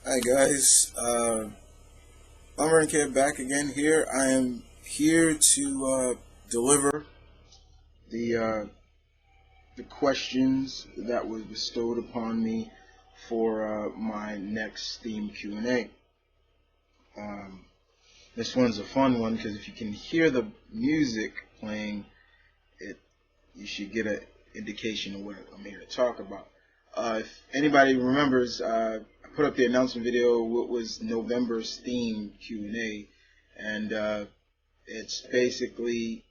Hi guys, M.V.K back again here. I am here to deliver the uh, the questions that was bestowed upon me for my next theme Q&A. Um, this one's a fun one because if you can hear the music playing, it you should get an indication of what I'm here to talk about. If anybody remembers, I put up the announcement video. What was November's theme Q&A, and it's basically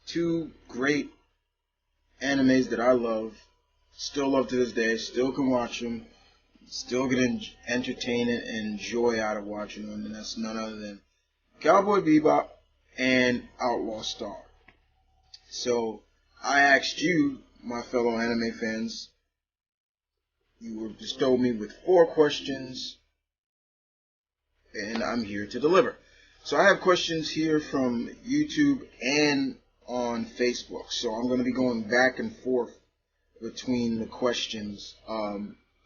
two great animes that I love, still love to this day, still can watch them, still get entertainment and joy out of watching them, and that's none other than Cowboy Bebop and Outlaw Star. So I asked you, my fellow anime fans, you were bestowed me with 4 questions, and I'm here to deliver. So I have questions here from YouTube and on Facebook. So I'm going to be going back and forth between the questions.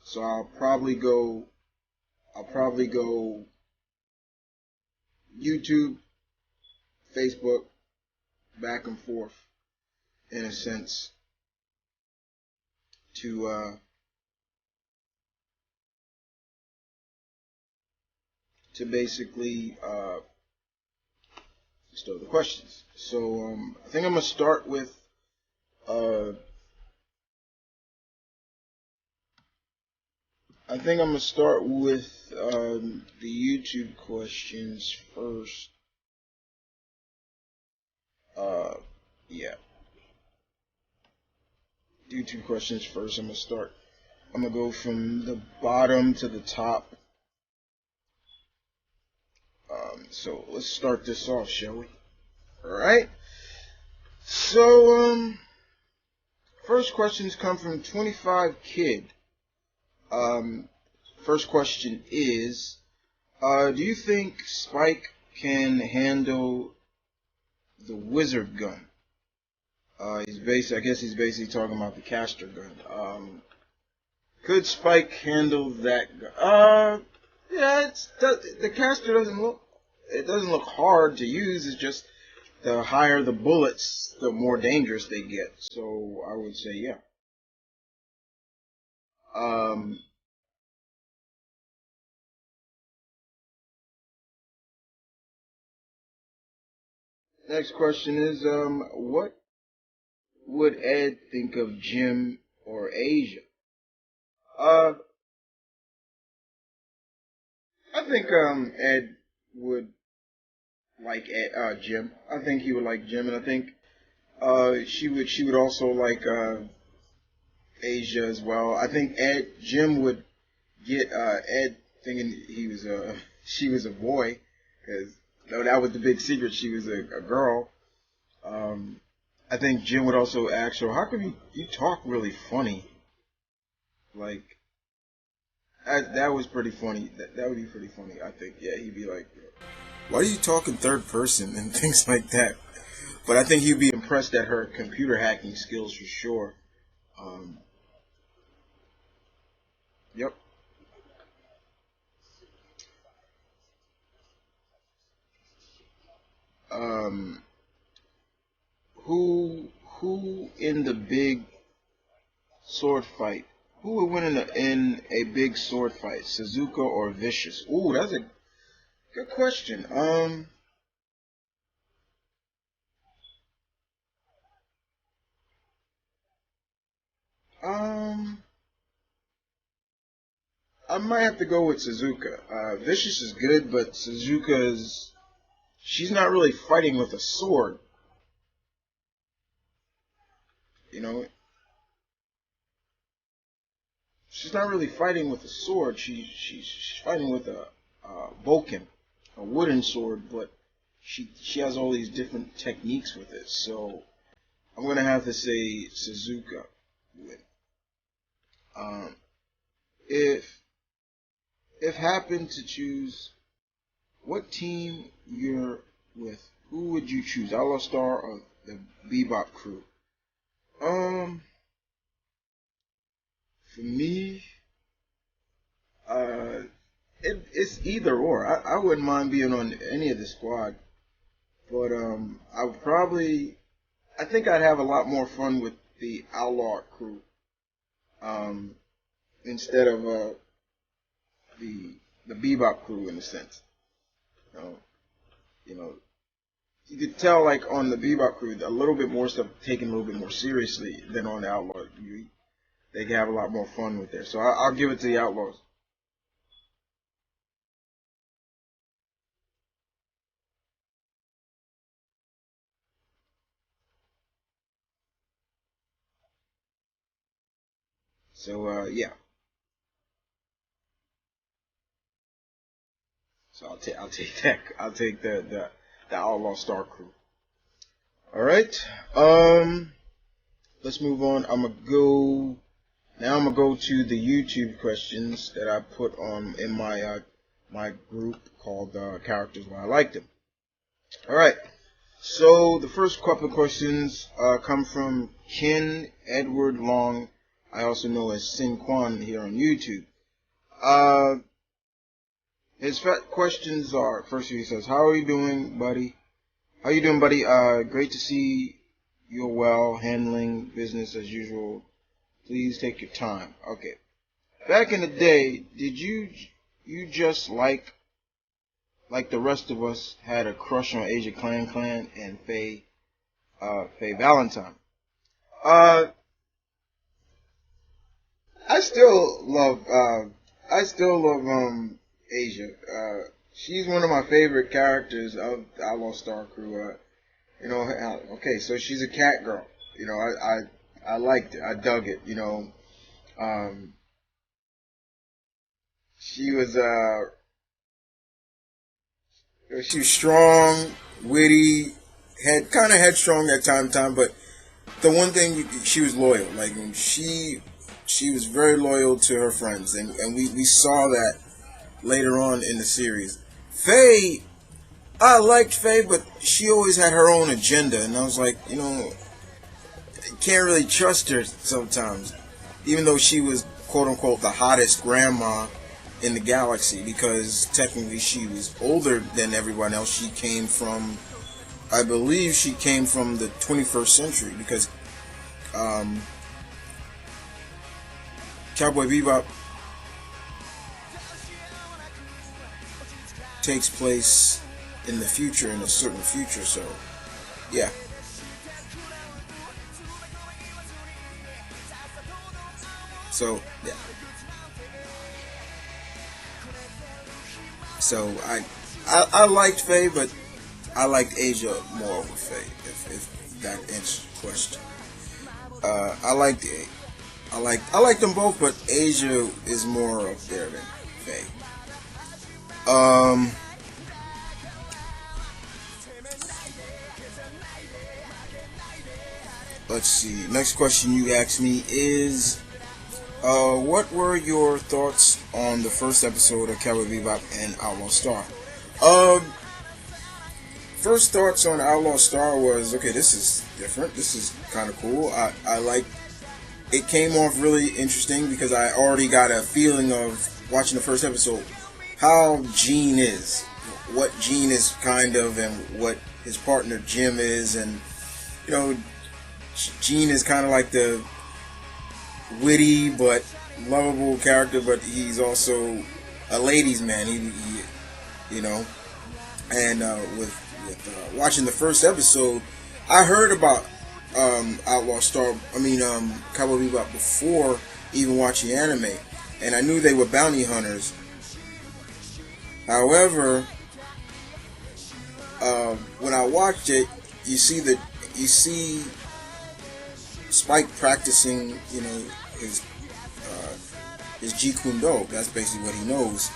So I'll probably go YouTube, Facebook, back and forth in a sense to basically bestow the questions. So I think I'm gonna start with uh, the YouTube questions first. Yeah, YouTube questions first. I'm gonna go from the bottom to the top. So let's start this off, shall we? All right. So first questions come from 25 Kid. First question is, do you think Spike can handle the wizard gun? I guess he's basically talking about the caster gun. Could Spike handle that gun? Yeah, the caster doesn't look hard to use. It's just the higher the bullets, the more dangerous they get. So I would say yeah. Um, Next question is, what would Ed think of Jim or Asia? Uh, I think Ed would like Jim. I think he would like Jim, and I think she would also like Asia as well. I think Jim would get Ed thinking she was a boy, because though that was the big secret, she was a girl. Um, I think Jim would also ask her, "How come you talk really funny?" Like that was pretty funny. That would be pretty funny. I think. Yeah, he'd be like, "Why do you talk in third person?" and things like that. But I think he'd be impressed at her computer hacking skills for sure. Um, yep. Um, who in the big sword fight? Who would win in a big sword fight, Suzuka or Vicious? Ooh, that's a good question. Um, I might have to go with Suzuka. Vicious is good, but she's not really fighting with a sword. You know, she's not really fighting with a sword. She's fighting with a Vulcan, a wooden sword, but she has all these different techniques with it. So I'm gonna have to say Suzuka with. Um, if happened to choose what team you're with, who would you choose? Outlaw Star or the Bebop crew? Um, for me, it's either or. I wouldn't mind being on any of the squad, but I would probably. I think I'd have a lot more fun with the Outlaw crew, um, instead of the the Bebop crew in a sense. You know, you know, you could tell like on the Bebop crew a little bit more stuff taken a little bit more seriously than on the Outlaw. They can have a lot more fun with there. So I'll give it to the Outlaws. So yeah. So I'll take that. I'll take the Outlaw Star crew. All right. Let's move on. I'm gonna go to the YouTube questions that I put on in my group called Characters Why I Like Them. All right. So the first couple of questions come from Ken Edward Long. I also know as Sin Quan here on YouTube. Uh, his questions are, first he says, "How are you doing, buddy? How you doing, buddy? Great to see you're well, handling business as usual. Please take your time." Okay. Back in the day, did you just like the rest of us had a crush on Asia Clan and Faye Valentine? Uh, I still love Asia. She's one of my favorite characters of the Outlaw Star Crew. Okay, so she's a cat girl. I liked it. I dug it. Um, she was she was strong, witty, had kind of headstrong at time, but the one thing she was loyal. Like she was very loyal to her friends, and we saw that later on in the series. Faye, I liked Faye, but she always had her own agenda, and I was like, can't really trust her sometimes, even though she was quote unquote the hottest grandma in the galaxy, because technically she was older than everyone else. I believe she came from the 21st century, because um, Cowboy Bebop takes place in the future, in a certain future. So yeah. So yeah. So I liked Faye, but I liked Asia more with Faye. If that answers the question. I like them both, but Asia is more up there than Faye. Um, let's see. Next question you asked me is, what were your thoughts on the first episode of Cowboy Bebop and Outlaw Star? Um, First thoughts on Outlaw Star was, okay, this is different. This is kind of cool. I like. It came off really interesting because I already got a feeling of watching the first episode how Gene is, what Gene is kind of, and what his partner Jim is, and you know, Gene is kind of like the witty but lovable character, but he's also a ladies' man. You know, and with watching the first episode, I heard about Outlaw Star. Cowboy Bebop before even watching anime, and I knew they were bounty hunters. However, when I watched it, you see Spike practicing, his Jeet Kune Do. That's basically what he knows.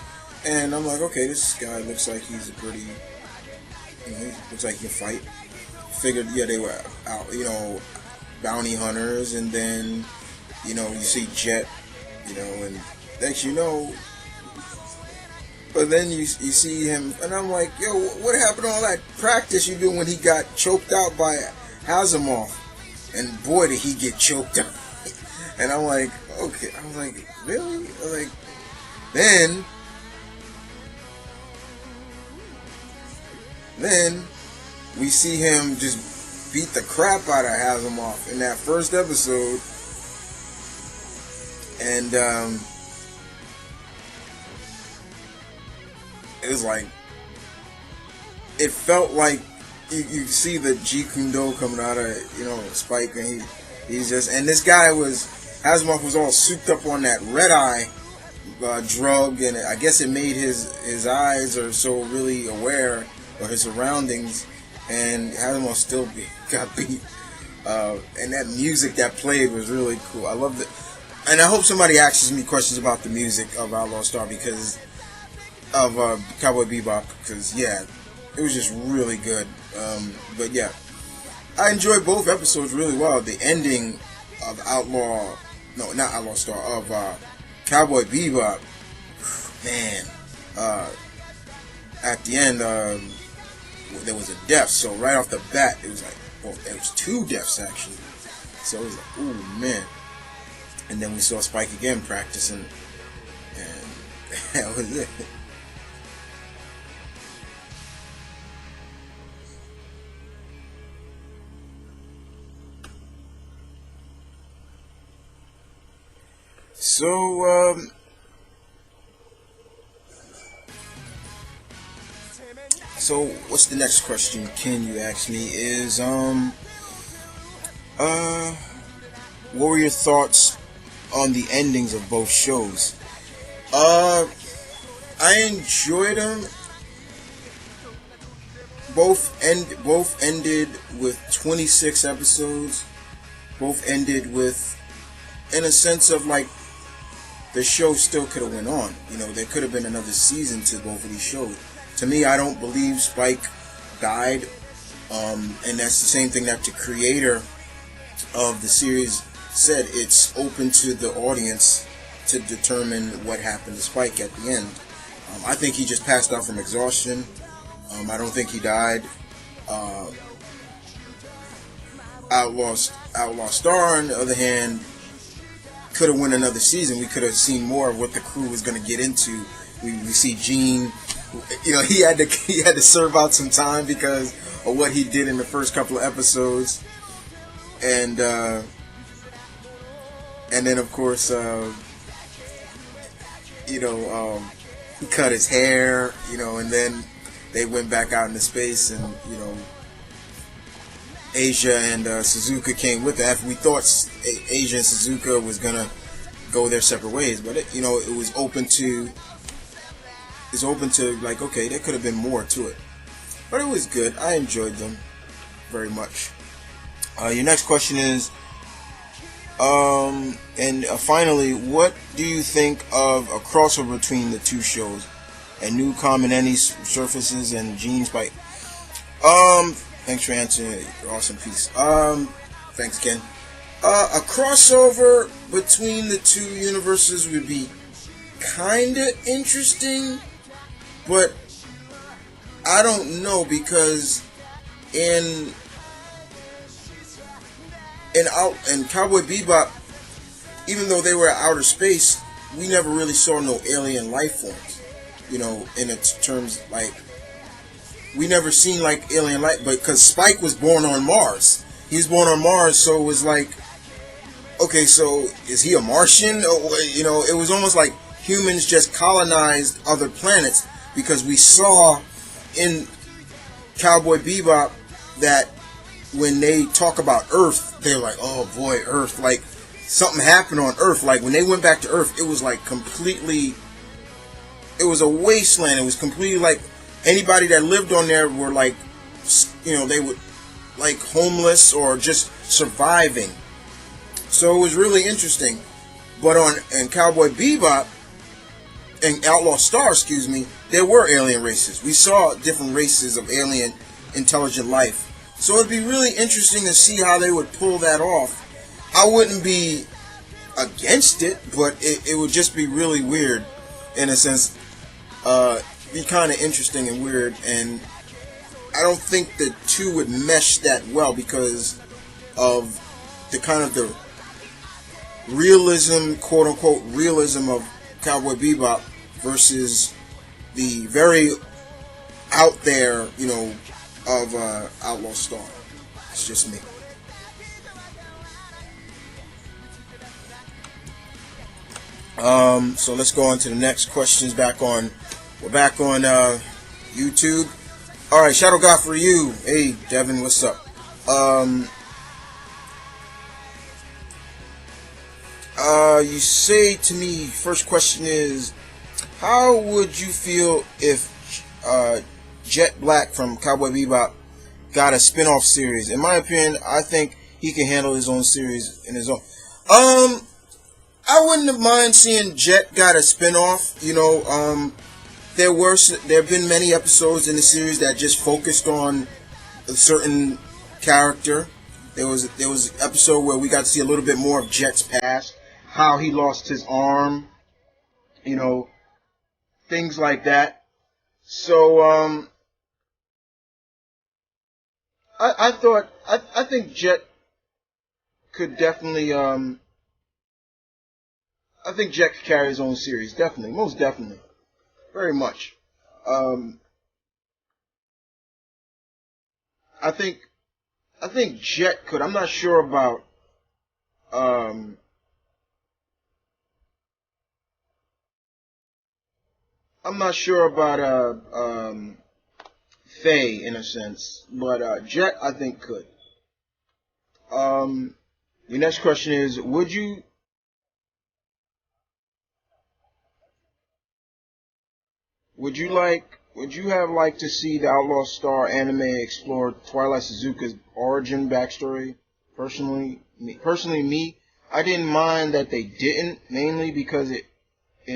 And I'm like, okay, this guy looks like he's a pretty, he looks like he can fight. Figured, yeah, they were out, bounty hunters, and then, you see Jet, and next but then you see him, and I'm like, yo, what happened to all that practice you do when he got choked out by Asimov? And boy, did he get choked out. And I'm like, okay. I was like, really? I was like, then Then we see him just beat the crap out of Hasselhoff in that first episode, and it was like, it felt like you see the Jeet Kune Do coming out of, Spike, and he's just, and this guy Hasselhoff was all souped up on that red eye drug, and I guess it made his eyes are so really aware of his surroundings, and Hasselhoff still got beat. And that music that played was really cool. I loved it, and I hope somebody asks me questions about the music of Outlaw Star because of Cowboy Bebop, because yeah, it was just really good. But yeah, I enjoyed both episodes really well. The ending of not Outlaw Star, of Cowboy Bebop, man, at the end there was a death, so right off the bat it was like, well, it was two deaths actually, so it was like, ooh man. And then we saw Spike again practicing, and that was it. So what's the next question, Ken, you asked me, is what were your thoughts on the endings of both shows? I enjoyed them. Both ended with 26 episodes. Both ended with, in a sense of like, the show still could have went on. There could have been another season to both of these shows. To me, I don't believe Spike died, and that's the same thing that the creator of the series said. It's open to the audience to determine what happened to Spike at the end. I think he just passed out from exhaustion. I don't think he died. Outlaw Star, on the other hand, could have won another season. We could have seen more of what the crew was going to get into. We see Gene. He had to serve out some time because of what he did in the first couple of episodes, and then of course he cut his hair, and then they went back out into space, and Asia and Suzuka came with it. After we thought Asia and Suzuka was gonna go their separate ways, but it was open to. It's open to, like, okay, there could have been more to it. But it was good. I enjoyed them very much. Your next question is, finally, what do you think of a crossover between the two shows? And new common enemies surfaces and Gene Spike? Thanks for answering. Awesome piece. Thanks, Ken. A crossover between the two universes would be kinda interesting. But I don't know, because in Cowboy Bebop, even though they were at outer space, we never really saw no alien life forms. In its terms, like, we never seen like alien life, but because Spike was born on Mars, he was born on Mars, so it was like, okay, so is he a Martian? Or, it was almost like humans just colonized other planets. Because we saw in Cowboy Bebop that when they talk about Earth, they're like, oh boy, Earth. Like, something happened on Earth. Like, when they went back to Earth, it was like completely, it was a wasteland. It was completely like, anybody that lived on there were like, they were like homeless or just surviving. So it was really interesting. But in Cowboy Bebop, and Outlaw Star, there were alien races. We saw different races of alien intelligent life. So it'd be really interesting to see how they would pull that off. I wouldn't be against it, but it would just be really weird, in a sense. Be kind of interesting and weird, and I don't think the two would mesh that well because of the kind of the realism, quote unquote realism, of Cowboy Bebop versus the very out there, of Outlaw Star. It's just me. So let's go on to the next questions. We're back on YouTube. All right, Shadow God for you. Hey, Devin, what's up? You say to me, first question is, how would you feel if Jet Black from Cowboy Bebop got a spin-off series? In my opinion, I think he can handle his own series in his own. I wouldn't have mind seeing Jet got a spin-off. There have been many episodes in the series that just focused on a certain character. There was an episode where we got to see a little bit more of Jet's past, how he lost his arm, things like that. So I think Jet could definitely I think Jet could carry his own series, definitely, most definitely, very much. I think Jet could. I'm not sure about um I'm not sure about Faye in a sense, but Jet I think could. Um, the next question is: would you have liked to see the Outlaw Star anime explore Twilight Suzuka's origin backstory? Personally, I didn't mind that they didn't, mainly because it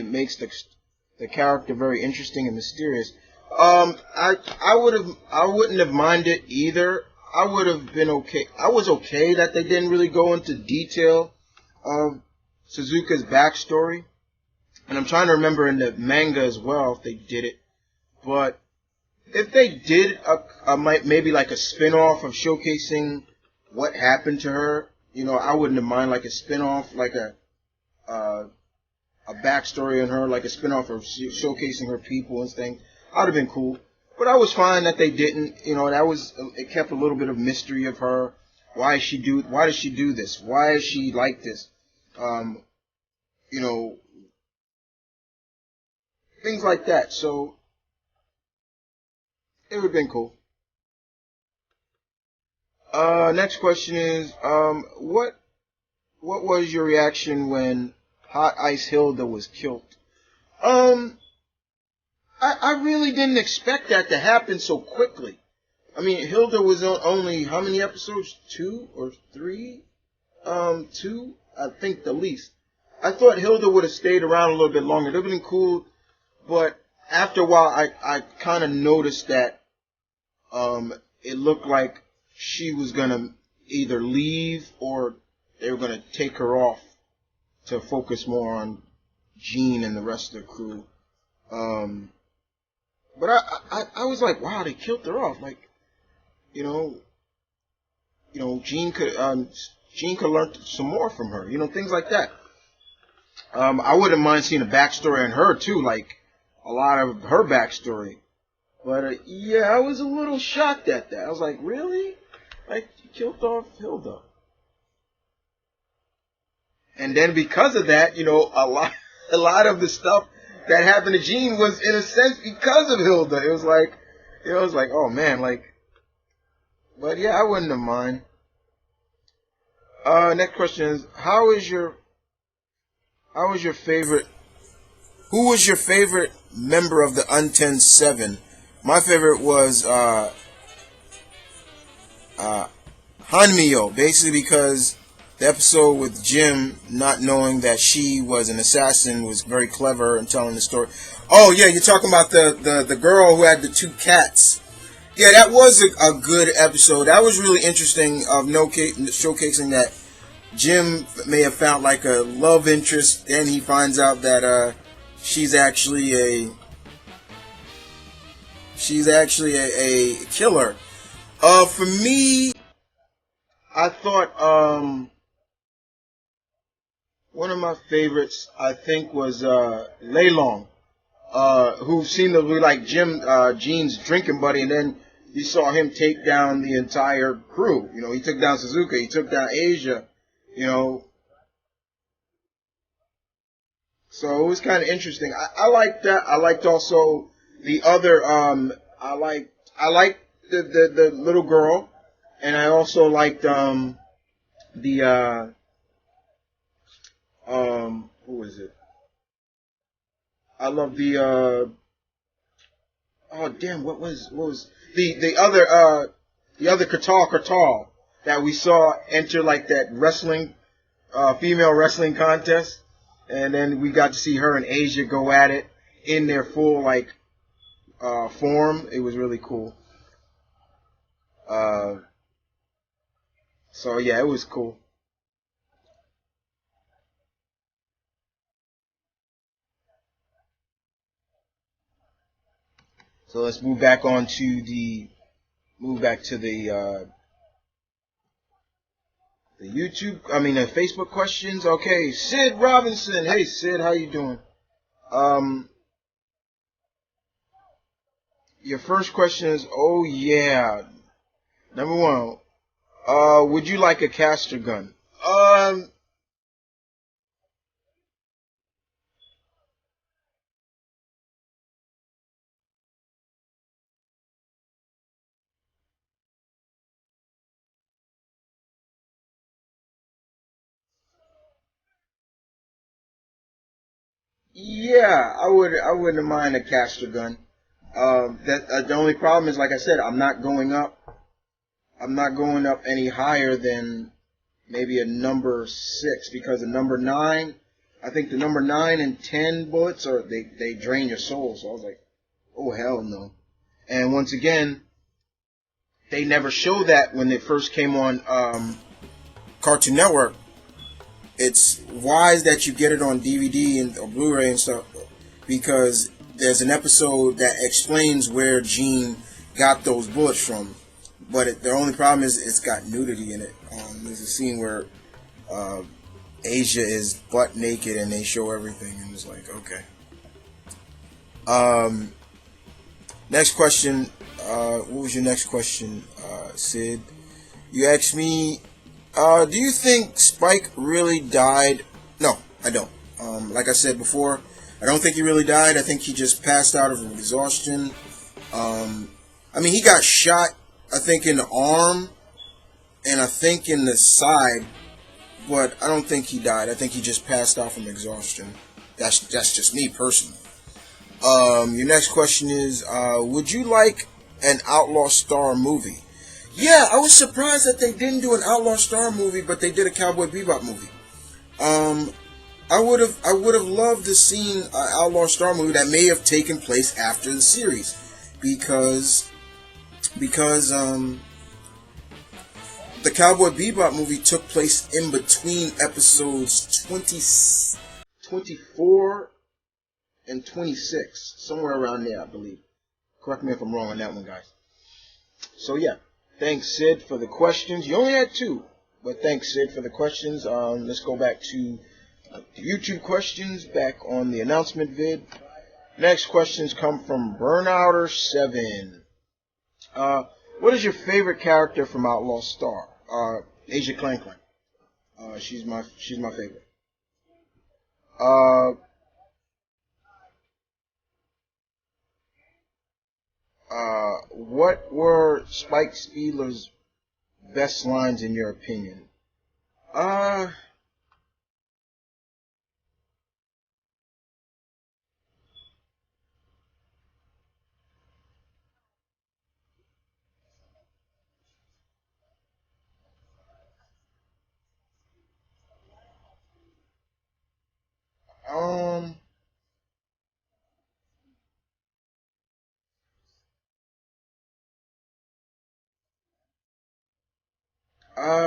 makes the character very interesting and mysterious. I wouldn't have minded either. I would have been okay. I was okay that they didn't really go into detail of Suzuka's backstory, and I'm trying to remember in the manga as well if they did it. But if they did maybe like a spin-off of showcasing what happened to her, I wouldn't have mind like a spin-off, like uh, a backstory on her, like a spin-off of showcasing her people and things. I'd have been cool. But I was fine that they didn't. It kept a little bit of mystery of her. Why does she do this? Why is she like this? Um, you know, things like that. So it would have been cool. Next question is, what was your reaction when Hot Ice Hilda was killed? Um, I really didn't expect that to happen so quickly. I mean, Hilda was on only how many episodes? Two or three? Two, I think the least. I thought Hilda would have stayed around a little bit longer. It would have been cool, but after a while, I kind of noticed that it looked like she was gonna either leave or they were gonna take her off to focus more on Gene and the rest of the crew. Um, but I was like, wow, they killed her off. Like, you know, Gene could learn some more from her. Things like that. I wouldn't mind seeing a backstory on her too, like a lot of her backstory. But yeah, I was a little shocked at that. I was like, really? Like, you killed off Hilda. And then because of that, a lot of the stuff that happened to Gene was in a sense because of Hilda. It was like, oh man, like, but yeah, I wouldn't have mind. Next question is, how was your favorite, who was your favorite member of the Unten Seven? My favorite was, Hanmiyo, basically because the episode with Jim not knowing that she was an assassin was very clever in telling the story. Oh yeah, you're talking about the girl who had the two cats. Yeah, that was a good episode. That was really interesting of showcasing that Jim may have found like a love interest, and he finds out that she's actually a killer. For me, I thought one of my favorites I think was Lei Long. who seemed to be like Gene's drinking buddy, and then you saw him take down the entire crew. You know, he took down Suzuka, he took down Asia, you know. So it was kind of interesting. I liked that. I liked also the other. I liked the little girl, and I also liked the who is it? I love oh damn, what was the other Katal that we saw enter like that wrestling female wrestling contest, and then we got to see her and Asia go at it in their full like form. It was really cool. Uh, so yeah, it was cool. So let's move back on to the move back to the YouTube. I mean the Facebook questions. Okay, Sid Robinson. Hey Sid, how you doing? Um, your first question is, oh yeah, number one. Would you like a caster gun? Um, yeah, I would. I wouldn't mind a caster gun. That the only problem is, like I said, I'm not going up. I'm not going up any higher than maybe a number six because the number nine. I think the number 9 and 10 bullets are they drain your soul. So I was like, oh hell no. And once again, they never showed that when it first came on Cartoon Network. It's wise that you get it on DVD and or Blu-ray and stuff because there's an episode that explains where Gene got those bullets from. But the only problem is it's got nudity in it. There's a scene where uh, Asia is butt naked and they show everything, and it's like, okay. Um, Next question. What was your next question, Sid? You asked me, do you think Spike really died? No, I don't. Like I said before, I don't think he really died. I think he just passed out of exhaustion. I mean, he got shot, I think, in the arm and I think in the side, but I don't think he died. I think he just passed out from exhaustion. That's just me personally. Your next question is, would you like an Outlaw Star movie? Yeah, I was surprised that they didn't do an Outlaw Star movie, but they did a Cowboy Bebop movie. Um, I would have loved to seen an Outlaw Star movie that may have taken place after the series, because because the Cowboy Bebop movie took place in between episodes 24 and 26, somewhere around there, I believe. Correct me if I'm wrong on that one, guys. So yeah, thanks Sid for the questions. You only had two, but thanks Sid for the questions. Let's go back to the YouTube questions back on the announcement vid. Next questions come from Burnouter7. What is your favorite character from Outlaw Star? Asia Clank Clank. She's my favorite. Uh, what were Spike Spiegler's best lines in your opinion? Uh, um,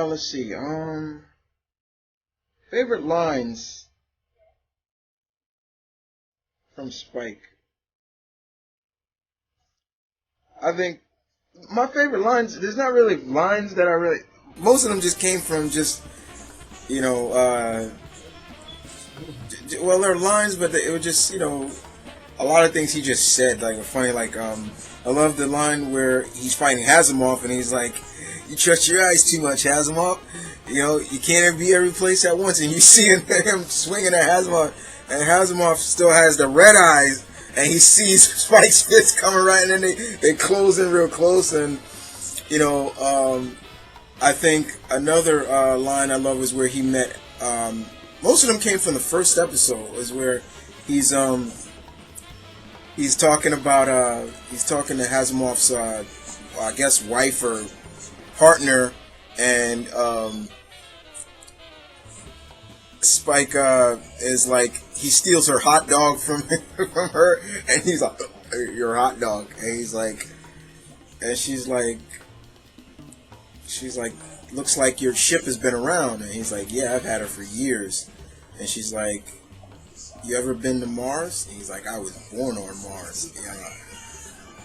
let's see. Favorite lines from Spike. I think my favorite lines. There's not really lines that I really. Most of them just came from just you know. Well, they're lines, but it was just a lot of things he just said like were funny. Like I love the line where he's fighting Hazimov and he's like, "You trust your eyes too much, Hazimov. You know you can't be every place at once." And you see him swinging at Hazimov, and Hazimov still has the red eyes, and he sees Spike's fist coming right, and then they close in real close, and you know. I think another line I love was where he met. Most of them came from the first episode. Was where he's talking about he's talking to Hasimov's I guess wife or partner, and Spike is like he steals her hot dog from from her, and he's like, "Your hot dog," and he's like, and she's like, looks like your ship has been around. And he's like, yeah, I've had her for years. And she's like, you ever been to Mars? And he's like, I was born on Mars. Yeah,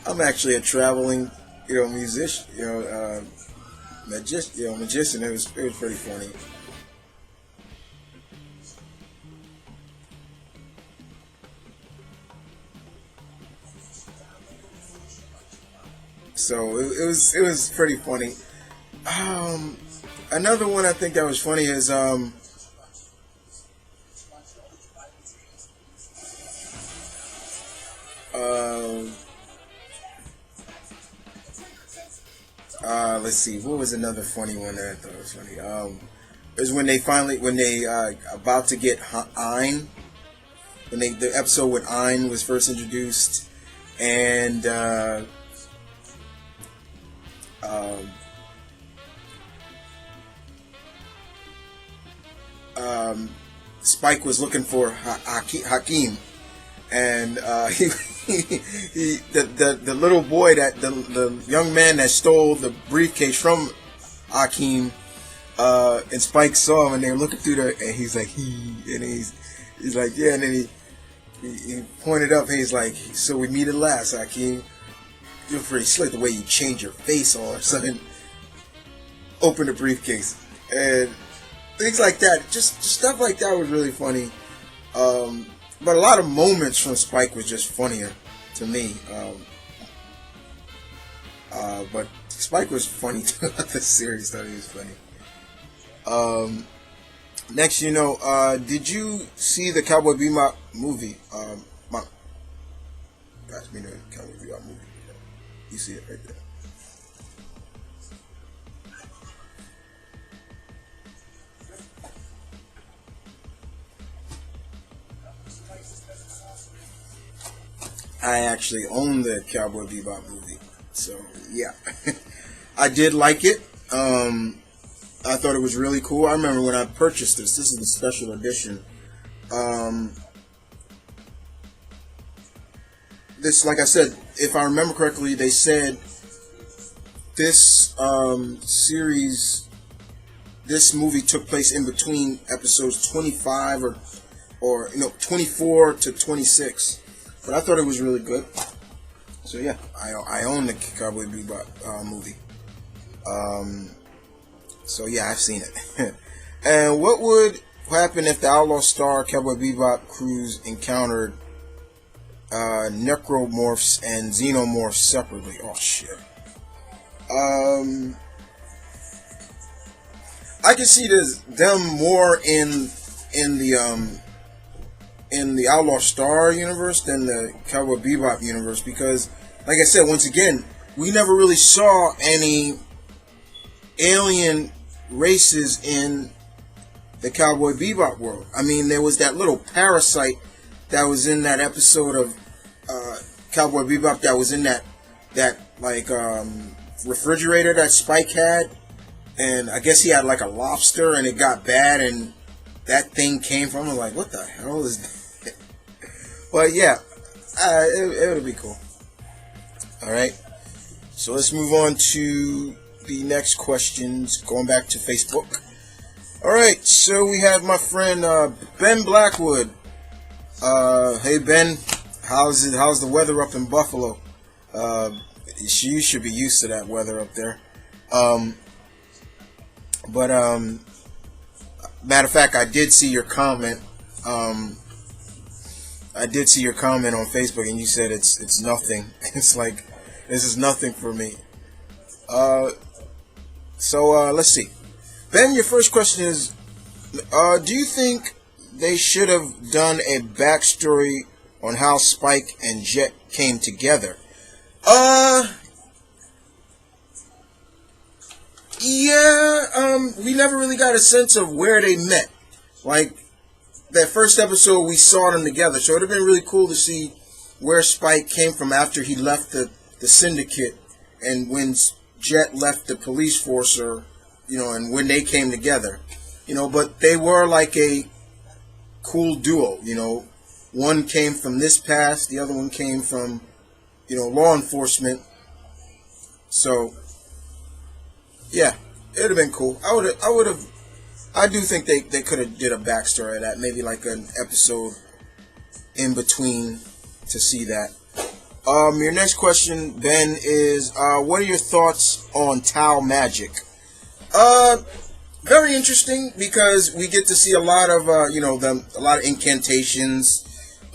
I'm actually a traveling, musician, magician. It was pretty funny. So it was pretty funny. Another one I think that was funny is let's see, what was another funny one that I thought was funny? Is when they about to get Ein, when the episode with Ein was first introduced, and Spike was looking for Hakim, and the little boy the young man that stole the briefcase from Hakim, and Spike saw him, and they were looking through and he's like he's like, yeah, and then he pointed up, and he's like, so we meet at last, Hakim. You're pretty slick the way you change your face all of a sudden. Open the briefcase and things like that. Just stuff like that was really funny. But a lot of moments from Spike was just funnier to me. But Spike was funny throughout the series. Thought he was funny. Next, did you see the Cowboy Bebop movie? Pass me the Cowboy Bebop movie. You see it right there. I actually own the Cowboy Bebop movie, so yeah, I did like it. I thought it was really cool. I remember when I purchased this. This is the special edition. This, like I said, if I remember correctly, they said this series, this movie took place in between episodes 25 or 24 to 26. But I thought it was really good. So yeah, I own the Cowboy Bebop movie. So yeah, I've seen it. And what would happen if the Outlaw Star Cowboy Bebop crews encountered necromorphs and xenomorphs separately? Oh shit. I can see them more in the Outlaw Star universe than the Cowboy Bebop universe, because, like I said, once again, we never really saw any alien races in the Cowboy Bebop world. I mean, there was that little parasite that was in that episode of Cowboy Bebop that was in that refrigerator that Spike had, and I guess he had like a lobster and it got bad and that thing came from him. Like, what the hell is that? But yeah, it would be cool. Alright, so let's move on to the next questions, going back to Facebook. Alright, so we have my friend Ben Blackwood. Hey Ben, how's the weather up in Buffalo? You should be used to that weather up there. But matter of fact, I did see your comment I did see your comment on Facebook, and you said it's nothing. It's like this is nothing for me. Uh, so let's see. Ben, your first question is: do you think they should have done a backstory on how Spike and Jet came together? Uh, yeah. We never really got a sense of where they met. Like that first episode, we saw them together, so it'd have been really cool to see where Spike came from after he left the syndicate, and when Jet left the police force, or and when they came together, But they were like a cool duo, One came from this past, the other one came from, law enforcement. So, yeah, it would have been cool. I do think they could have did a backstory of that, maybe like an episode in between to see that. Your next question, Ben, is what are your thoughts on Tau magic? Very interesting because we get to see a lot of a lot of incantations,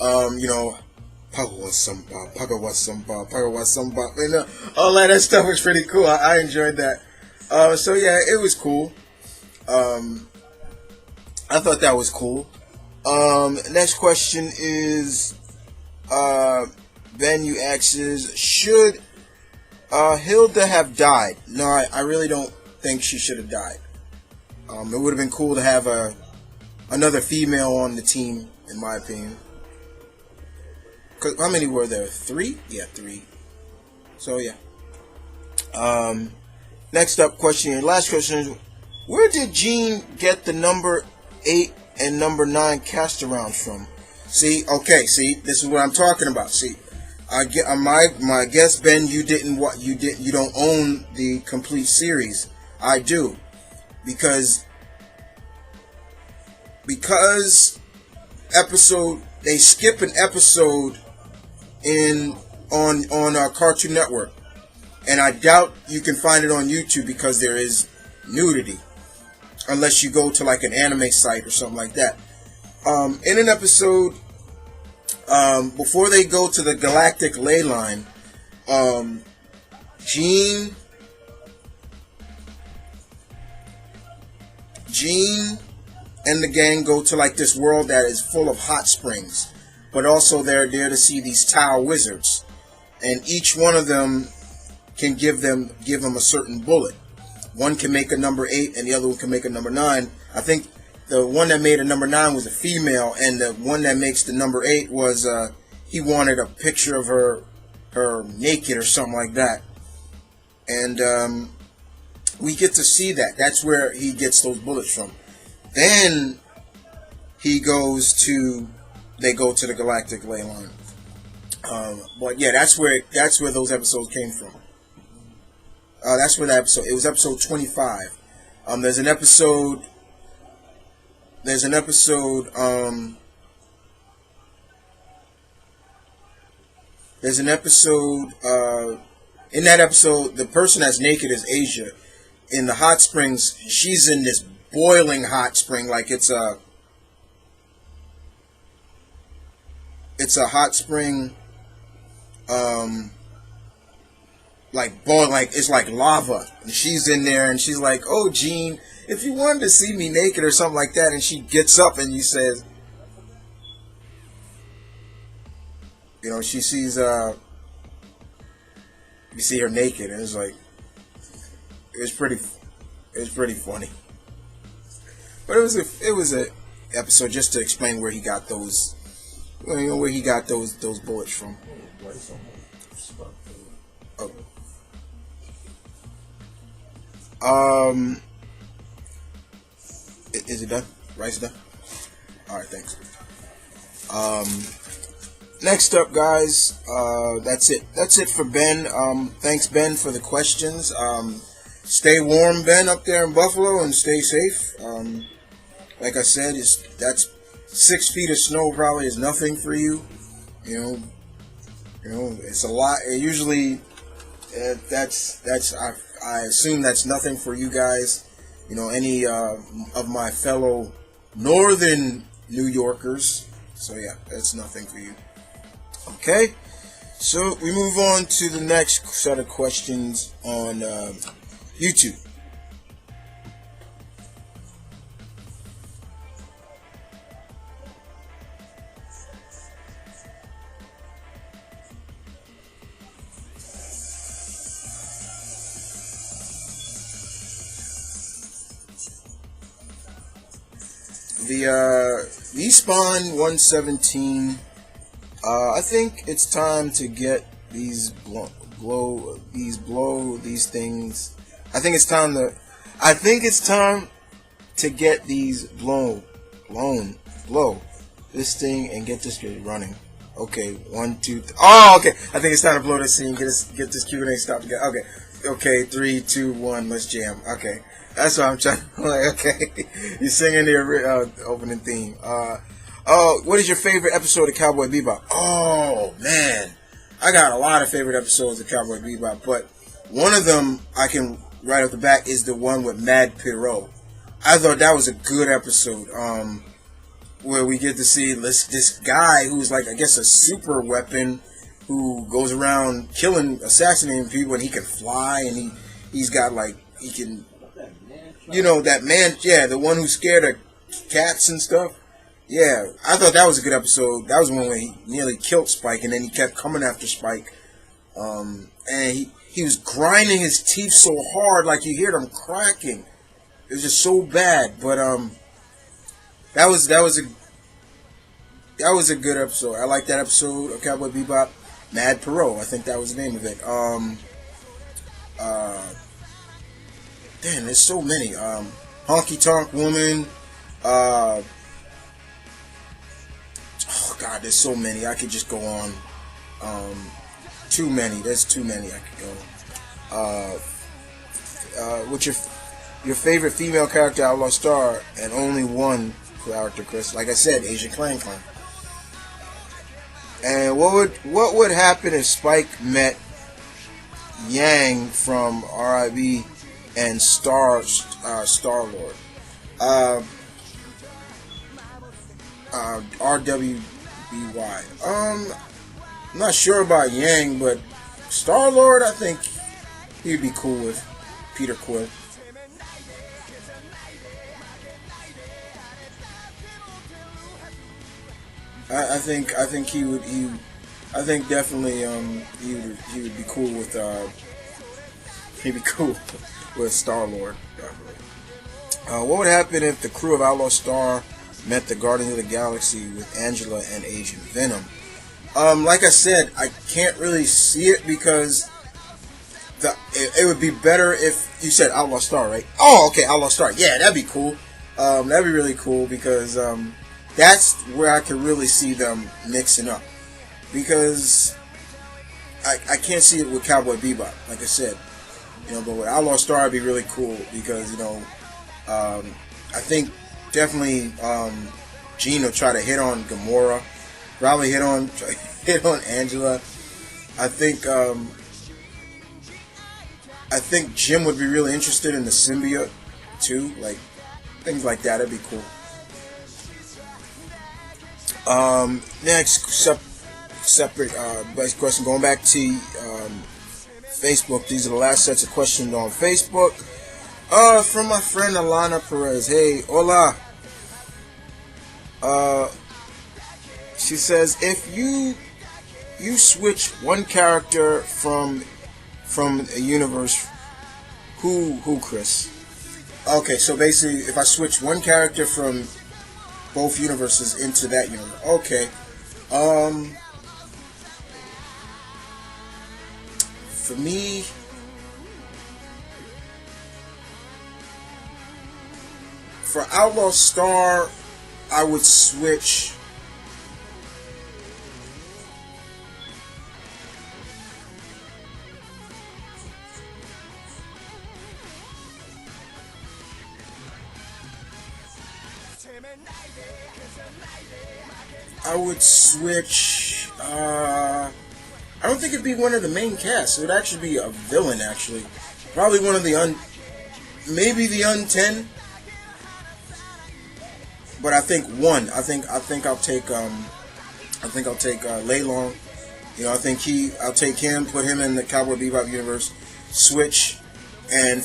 Pagawa Samba, Pagawa Samba, Pagawa Samba, and all that stuff was pretty cool. I enjoyed that. So yeah, it was cool. I thought that was cool. Next question is, Ben, you asks, should Hilda have died? No, I really don't think she should have died. It would have been cool to have another female on the team, in my opinion. How many were there? 3? Yeah, 3. So, yeah. Next up question, last question is, where did Gene get the number 8 and number 9 cast arounds from? See, this is what I'm talking about. See, I get my guess, Ben, you don't own the complete series. I do. Because they skip an episode on Cartoon Network, and I doubt you can find it on YouTube because there is nudity, unless you go to like an anime site or something like that. In an episode, before they go to the Galactic Ley Line, Gene and the gang go to like this world that is full of hot springs, but also they're there to see these Tau wizards, and each one of them can give them a certain bullet. One can make a number 8, and the other one can make a number 9. I think the one that made a number 9 was a female, and the one that makes the number 8 was he wanted a picture of her naked or something like that, and we get to see that. That's where he gets those bullets from. Then they go to the Galactic Ley Line. But yeah, that's where those episodes came from. That's where that episode. It was episode 25. There's an episode. In that episode, the person that's naked is Asia. In the hot springs, she's in this boiling hot spring, like it's a hot spring, like boil, like it's like lava, and she's in there, and she's like, "Oh, Gene, if you wanted to see me naked or something like that," and she gets up and says, she sees you see her naked, and it's like. It was pretty funny, but it was a episode just to explain where he got those, those bullets from. Oh. Is it done? Rice done? All right, thanks. Next up, guys, that's it. That's it for Ben. Thanks, Ben, for the questions. Stay warm, Ben, up there in Buffalo, and stay safe. Like I said, that's 6 feet of snow probably is nothing for you. It's a lot. Usually, I assume that's nothing for you guys. Any of my fellow northern New Yorkers. So yeah, that's nothing for you. Okay, so we move on to the next set of questions on YouTube. The Spawn 117. I think it's time to get these these things. I think it's time to. I think it's time to get these blow this thing and get this running. Okay, 1, 2. Oh, okay. I think it's time to blow this thing. Get this Q&A stopped again. Okay. 3, 2, 1. Let's jam. Okay, that's what I'm trying. Okay, you're singing the opening theme. Oh, what is your favorite episode of Cowboy Bebop? Oh man, I got a lot of favorite episodes of Cowboy Bebop, but one of them I can right off the bat is the one with Mad Pierrot. I thought that was a good episode. Where we get to see this guy who's like, I guess, a super weapon who goes around assassinating people, and he can fly, and he's got like, he can, that man, yeah, the one who's scared of cats and stuff. Yeah, I thought that was a good episode. That was one where he nearly killed Spike, and then he kept coming after Spike. And he was grinding his teeth so hard, like you hear them cracking. It was just so bad, but that was a good episode. I like that episode of Cowboy Bebop. Mad Pierrot, I think that was the name of it. Damn, there's so many. Honky Tonk Woman. Oh God, there's so many. I could just go on. Too many. There's too many. I could go. What's your favorite female character, Outlaw Star, and only one character, Chris? Like I said, Asian Clan Clan. And what would happen if Spike met Yang from RIB and Star Lord? RWBY. I'm not sure about Yang, but Star Lord, I think he'd be cool with Peter Quill. I think he would. I think definitely he would be cool with he'd be cool with Star Lord. What would happen if the crew of Outlaw Star met the Guardians of the Galaxy with Angela and Agent Venom? Like I said, I can't really see it because it would be better if you said Outlaw Star, right? Oh, okay, Outlaw Star. Yeah, that'd be cool. That'd be really cool because that's where I can really see them mixing up. Because I can't see it with Cowboy Bebop, like I said. But with Outlaw Star, it'd be really cool because, I think definitely Gene will try to hit on Gamora. Probably hit on Angela. I think Jim would be really interested in the symbiote too. Like things like that. That'd be cool. Next separate question. Going back to Facebook. These are the last sets of questions on Facebook. From my friend Alana Perez. Hey, hola. She says, if you switch one character from a universe, who Chris? Okay, so basically, if I switch one character from both universes into that universe, okay. For me, for Outlaw Star, I would switch. I don't think it'd be one of the main cast. It would actually be a villain, actually. Probably one of the maybe the Un-10. but I think one. I think I'll take Lei Long. You know, I think I'll take him, put him in the Cowboy Bebop universe, switch, and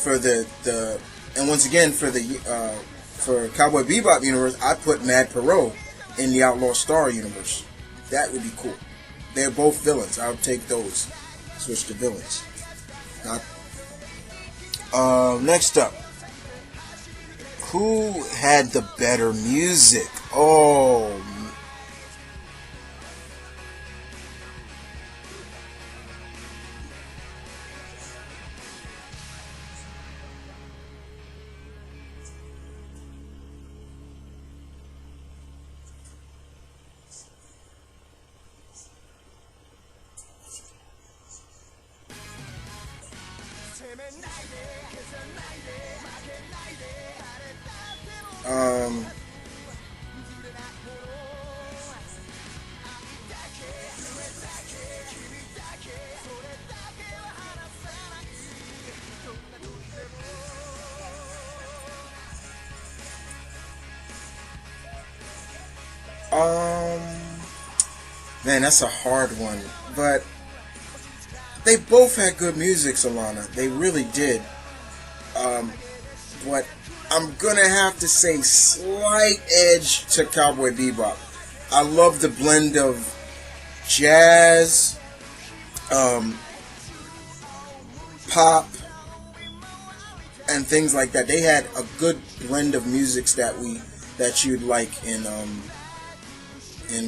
and once again for Cowboy Bebop universe, I put Mad Perot in the Outlaw Star universe. That would be cool. They're both villains. I'll take those. Switch to villains. Not, next up, who had the better music? Oh. Um, um, man, that's a hard one. But they both had good music, Solana. They really did. Um, but I'm gonna have to say slight edge to Cowboy Bebop. I love the blend of jazz, um, pop, and things like that. They had a good blend of musics that you'd like in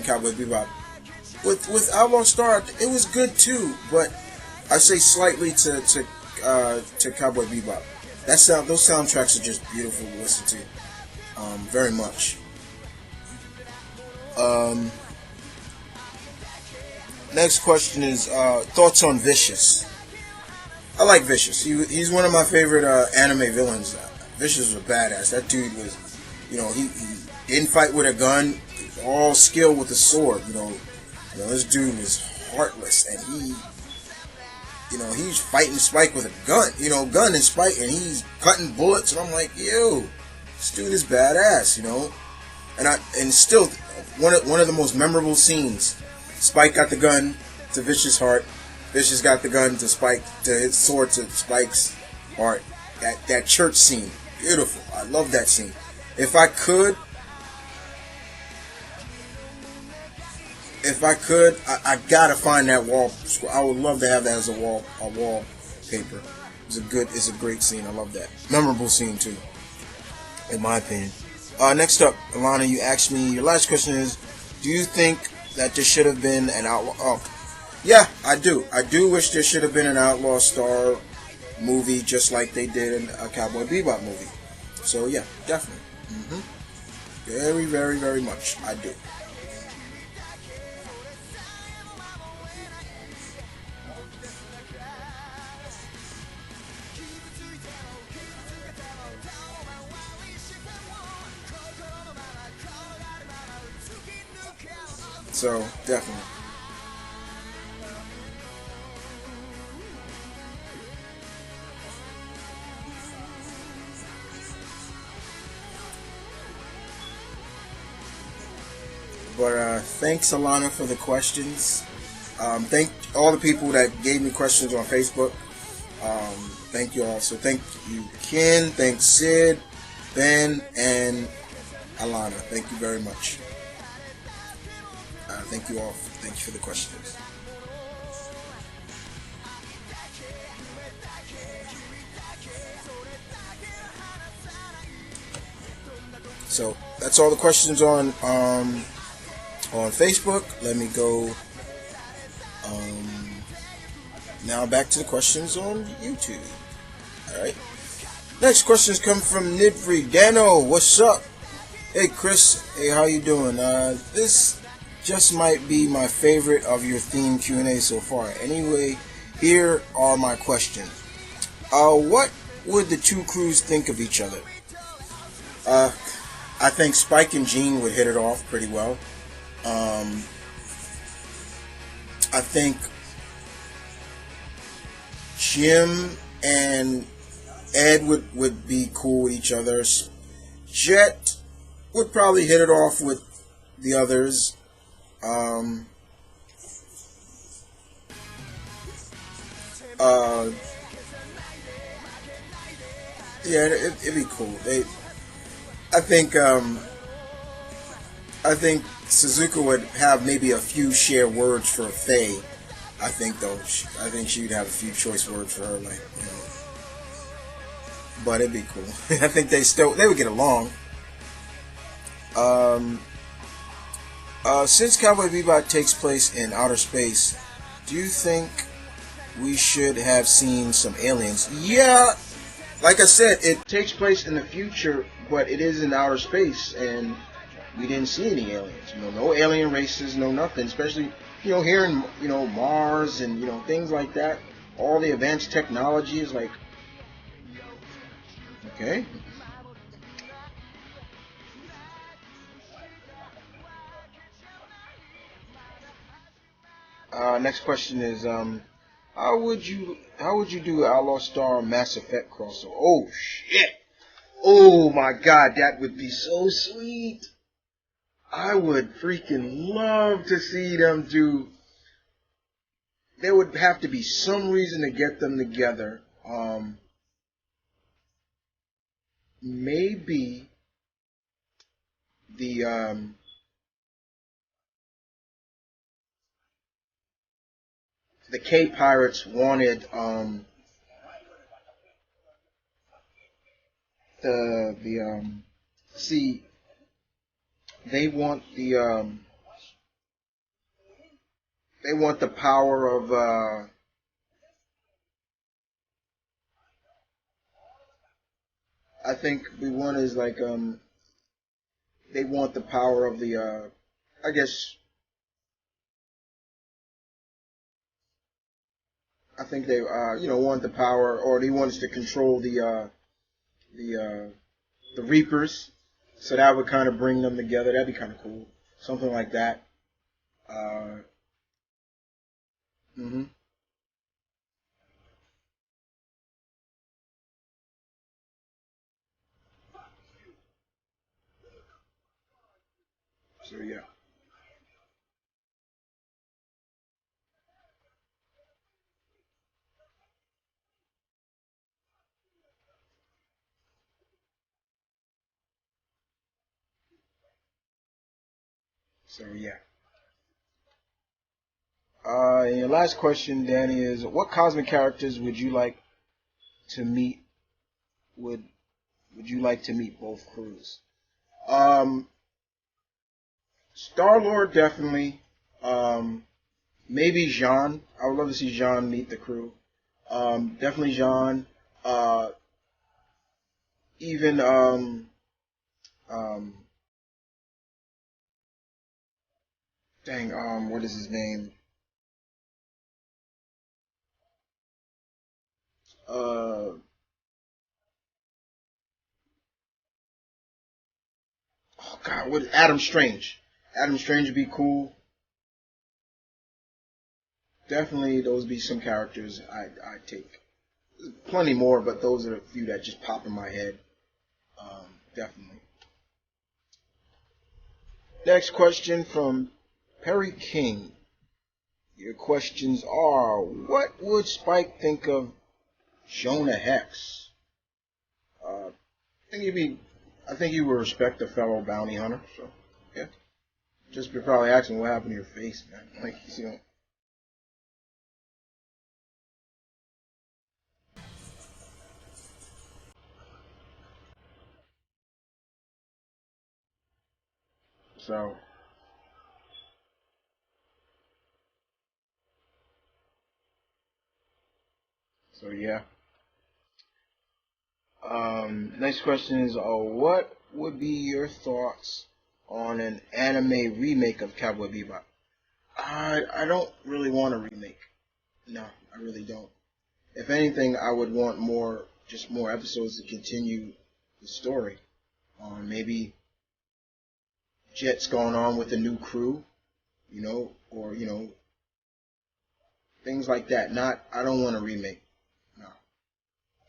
Cowboy Bebop. With Outlaw Star, it was good too, but I say slightly to Cowboy Bebop. Those soundtracks are just beautiful to listen to, very much. Um, Next question is thoughts on Vicious. I like Vicious. He's one of my favorite anime villains. Vicious was a badass. That dude was, he didn't fight with a gun. All skill with a sword. This dude was heartless, and he's fighting Spike with a gun. Gun and Spike, and he's cutting bullets. And I'm like, yo, this dude is badass. And still one of the most memorable scenes. Spike got the gun to Vicious' heart. Vicious got the gun to his sword to Spike's heart. That church scene, beautiful. I love that scene. If I could, I gotta find that wall. I would love to have that as a wallpaper. It's a great scene. I love that. Memorable scene too, in my opinion. Next up, Alana, you asked me. Your last question is, do you think that there should have been an Outlaw? Oh, yeah, I do. I do wish there should have been an Outlaw Star movie, just like they did in a Cowboy Bebop movie. So yeah, definitely. Very, very, very much. I do. So definitely. But thanks, Alana, for the questions. Thank all the people that gave me questions on Facebook. Thank you all. So thank you, Ken. Thanks, Sid, Ben, and Alana. Thank you very much. Thank you all. Thank you for the questions. So that's all the questions on Facebook. Let me go now back to the questions on YouTube. Alright. Next questions come from Nidri Dano. What's up? Hey Chris. Hey, how you doing? This just might be my favorite of your theme Q&A so far. Anyway, here are my questions. What would the two crews think of each other? I think Spike and Gene would hit it off pretty well. I think Jim and Ed would be cool with each other. Jet would probably hit it off with the others. Um, uh, yeah, it'd be cool. I think, um, I think Suzuka would have maybe a few share words for Faye. I think though, I think she would have a few choice words for her, like, but it'd be cool. I think they would get along. Um, since Cowboy Bebop takes place in outer space, do you think we should have seen some aliens? Yeah, like I said, it takes place in the future, but it is in outer space, and we didn't see any aliens. No alien races, no nothing. Especially, here in Mars and things like that. All the advanced technology is like, okay. Next question is how would you do Outlaw Star Mass Effect crossover? Oh shit! Oh my god, that would be so sweet. I would freaking love to see them do. There would have to be some reason to get them together. Maybe the the K Pirates wanted the see they want the power of I think the one is like they want the power of the I guess I think they want the power, or they want us to control the the Reapers, so that would kind of bring them together. That'd be kind of cool, something like that. uh hmm so yeah. So yeah. And your last question, Danny, is what cosmic characters to meet would would you like to meet both crews? Um, Star Lord definitely. Maybe Jean. I would love to see Jean meet the crew. Definitely Jean. Uh, even um, dang, what is his name? Uh, oh God, what? Adam Strange. Adam Strange would be cool. Definitely, those would be some characters I take. Plenty more, but those are a few that just pop in my head. Definitely. Next question from Perry King. Your questions are: what would Spike think of Jonah Hex? Uh, I think he'd be. I think he would respect a fellow bounty hunter. So yeah, just be probably asking what happened to your face, man. Like so. So yeah. Next question is: what would be your thoughts on an anime remake of Cowboy Bebop? I don't really want a remake. No, I really don't. If anything, I would want just more episodes to continue the story. Maybe Jet's going on with a new crew, or things like that. I don't want a remake. No,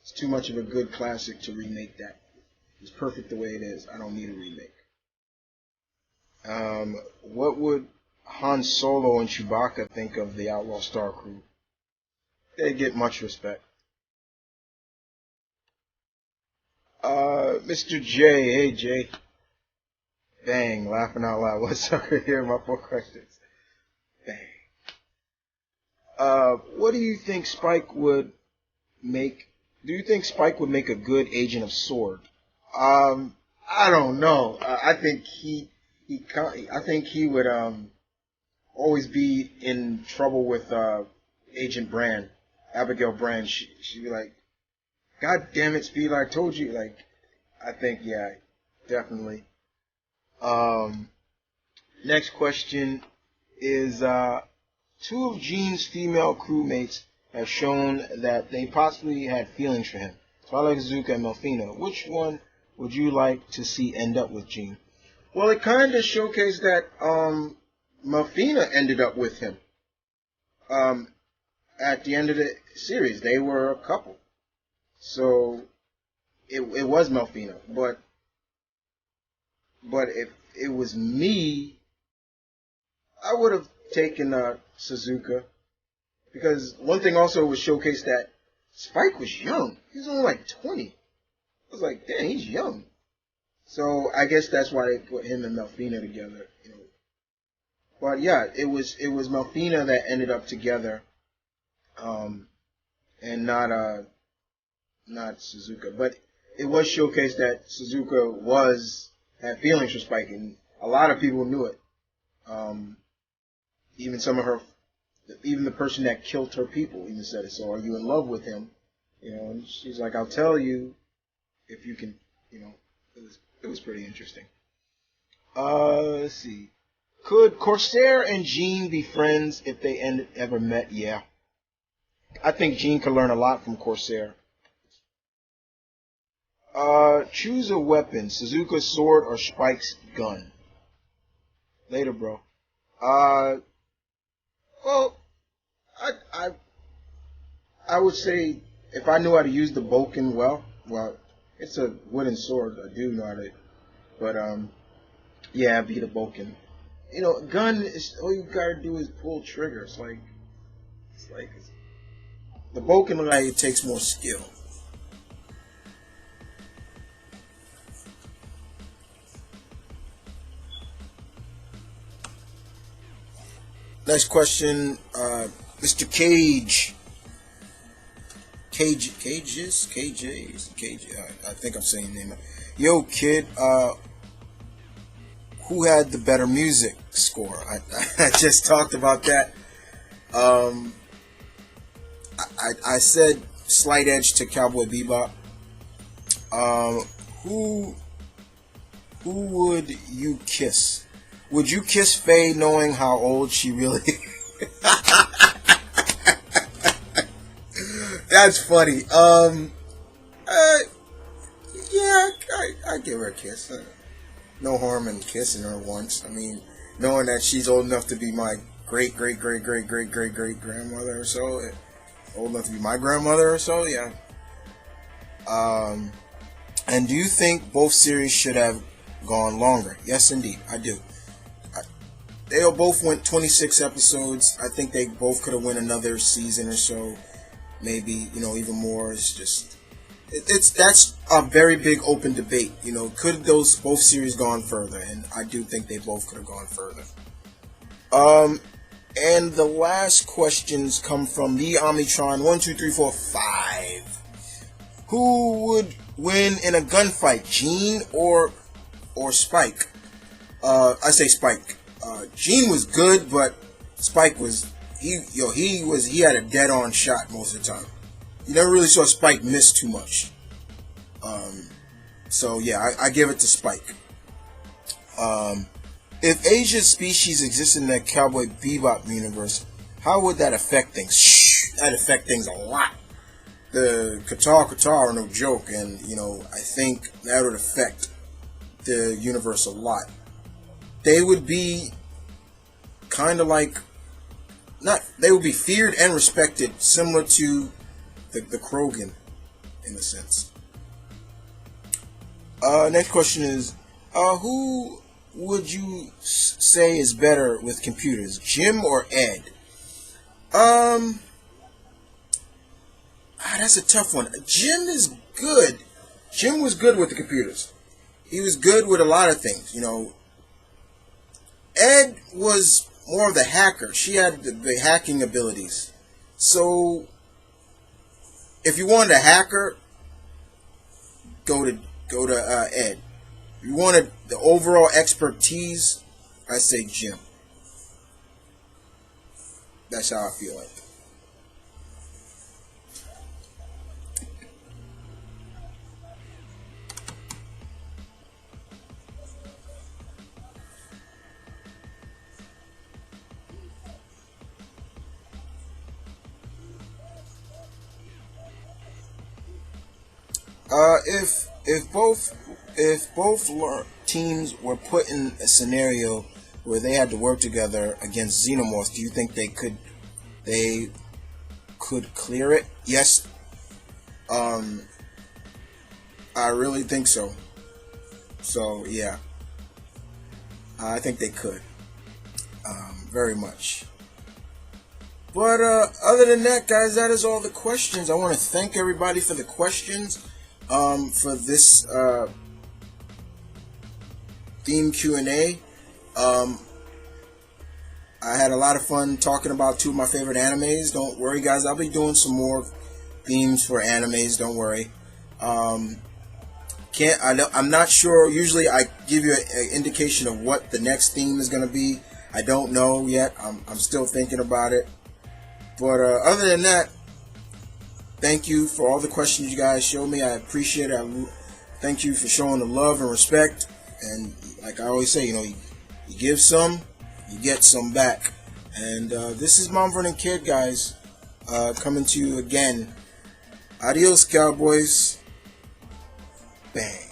it's too much of a good classic to remake that. It's perfect the way it is. I don't need a remake. What would Han Solo and Chewbacca think of the Outlaw Star crew? They get much respect. Mr. J, hey Jay. Bang, laughing out loud. What's up here? My 4 questions. Bang. What do you think Spike would make? Do you think Spike would make a good agent of Sword? I don't know. I think I think he would always be in trouble with Agent Brand, Abigail Brand. She'd be like, "God damn it, Speed! I told you." Like, I think yeah, definitely. Um, Next question is two of Gene's female crewmates have shown that they possibly had feelings for him. Twilight Zuka and Melfina. Which one would you like to see end up with Gene? Well, it kind of showcased that Melfina ended up with him. Um, at the end of the series, they were a couple. So it was Melfina, but if it was me, I would have taken Suzuka because one thing also was showcased that Spike was young. He was only like 20. I was like, damn, he's young. So I guess that's why they put him and Melfina together, you know. But yeah, it was Melfina that ended up together, um, and not Suzuka. But it was showcased that Suzuka had feelings for Spike, and a lot of people knew it. Um, even some of her, even the person that killed her people even said it. So are you in love with him? You know, and she's like, I'll tell you if you can. You know, it was pretty interesting. Let's see. Could Corsair and Jean be friends if they ever met? Yeah. I think Jean could learn a lot from Corsair. Choose a weapon: Suzuka's sword or Spike's gun. Later, bro. Uh, well, I, I, I would say if I knew how to use the Boken well, it's a wooden sword. I do know how to, but yeah, I'd be the Boken. You know, gun is all you gotta do is pull trigger. It's like the Boken like it takes more skill. Next question, Mr. Cage. Cage. I think I'm saying your name. Yo, kid. Who had the better music score? I just talked about that. Um, I said slight edge to Cowboy Bebop. Um, who who would you kiss? Would you kiss Faye knowing how old she really is? That's funny. Uh, yeah, I give her a kiss. No harm in kissing her once. I mean, knowing that she's old enough to be my great great great great great great great grandmother or so, old enough to be my grandmother or so, yeah. Um, and do you think both series should have gone longer? Yes, indeed, I do. I, they both went 26 episodes. I think they both could have went another season or so, maybe even more. It's just it's that's a very big open debate. Could those both series gone further? And I do think they both could have gone further. Um, and the last questions come from the Omnitron 1, 2, 3, 4, 5. Who would win in a gunfight, Gene or Spike? I say Spike. Gene was good, but Spike was he had a dead on shot most of the time. You never really saw Spike miss too much. Um, so yeah, I give it to Spike. Um, if Asian species existed in the Cowboy Bebop universe, how would that affect things? That'd affect things a lot. The Qatar are no joke, and I think that would affect the universe a lot. They would be kind of like not. They would be feared and respected, similar to the Krogan, in a sense. Next question is, who would you say is better with computers, Jim or Ed? Um, that's a tough one. Jim is good. Jim was good with the computers. He was good with a lot of things. Ed was more of the hacker. She had the hacking abilities. So, if you wanted a hacker, go to Ed. If you wanted the overall expertise, I say Jim. That's how I feel like. If both teams were put in a scenario where they had to work together against Xenomorphs, do you think they could clear it? Yes, um, I really think so. So yeah, I think they could, very much. But other than that, guys, that is all the questions. I want to thank everybody for the questions. For this theme Q&A. Um, I had a lot of fun talking about two of my favorite animes. Don't worry, guys. I'll be doing some more themes for animes. Don't worry. Um, I'm not sure. Usually, I give you an indication of what the next theme is going to be. I don't know yet. I'm still thinking about it. But other than that, thank you for all the questions you guys showed me. I appreciate it. Thank you for showing the love and respect. And like I always say, you give some, you get some back. And this is Mount Vernon Kid, guys, coming to you again. Adios, Cowboys. Bang.